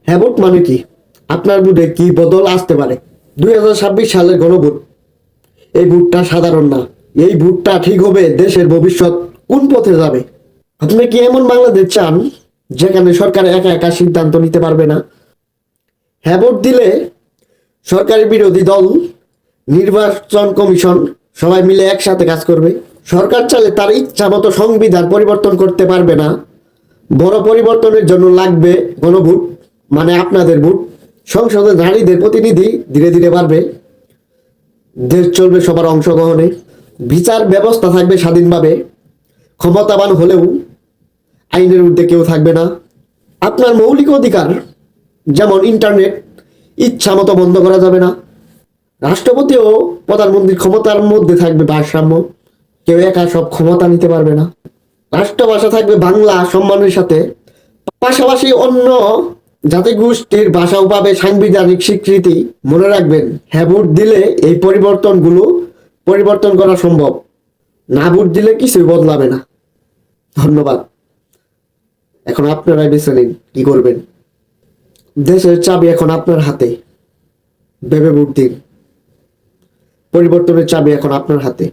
হ্যাঁ ভোট মানে কি? আপনার ভোটে কি বদল আসতে পারে? 2026 সালের গণভোট, এই ভোটটা সাধারণ না। এই ভোটটা ঠিক হবে দেশের ভবিষ্যৎ কোন পথে যাবে। আপনি কি এমন বাংলাদেশ চান যেখানে সরকার একা একা সিদ্ধান্ত নিতে পারবে না? হ্যাঁ ভোট দিলে সরকারি বিরোধী দল, নির্বাচন কমিশন সবাই মিলে একসাথে কাজ করবে। সরকার চাইলে তার ইচ্ছা মতো সংবিধান পরিবর্তন করতে পারবে না। বড় পরিবর্তনের জন্য লাগবে গণভোট, মানে আপনাদের ভোট। সংসদে নারীদের প্রতিনিধি ধীরে ধীরে বাড়বে। দেশ চলবে সবার অংশগ্রহণে। বিচার ব্যবস্থা থাকবে স্বাধীনভাবে। ক্ষমতাবান হলেও আইনের ঊর্ধ্বে কেউ থাকবে না। আপনার মৌলিক অধিকার যেমন ইন্টারনেট ইচ্ছা মতো বন্ধ করা যাবে না। রাষ্ট্রপতি ও প্রধানমন্ত্রীর ক্ষমতার মধ্যে থাকবে ভারসাম্য। কেউ একা সব ক্ষমতা নিতে পারবে না। রাষ্ট্রভাষা থাকবে বাংলা সম্মানের সাথে। পাশাপাশি অন্য জাতিগোষ্ঠীর ভাষাও পাবে সাংবিধানিক স্বীকৃতি। মনে রাখবেন, হ্যাঁ ভোট দিলে এই পরিবর্তনগুলো পরিবর্তন করা সম্ভব। না ভোট দিলে কিছুই বদলাবে না। ধন্যবাদ। এখন আপনারাই বেছে নিন কি করবেন। দেশের চাবি এখন আপনার হাতে। ভেবে ভোট দিন। পরিবর্তনের চাবি এখন আপনার হাতে।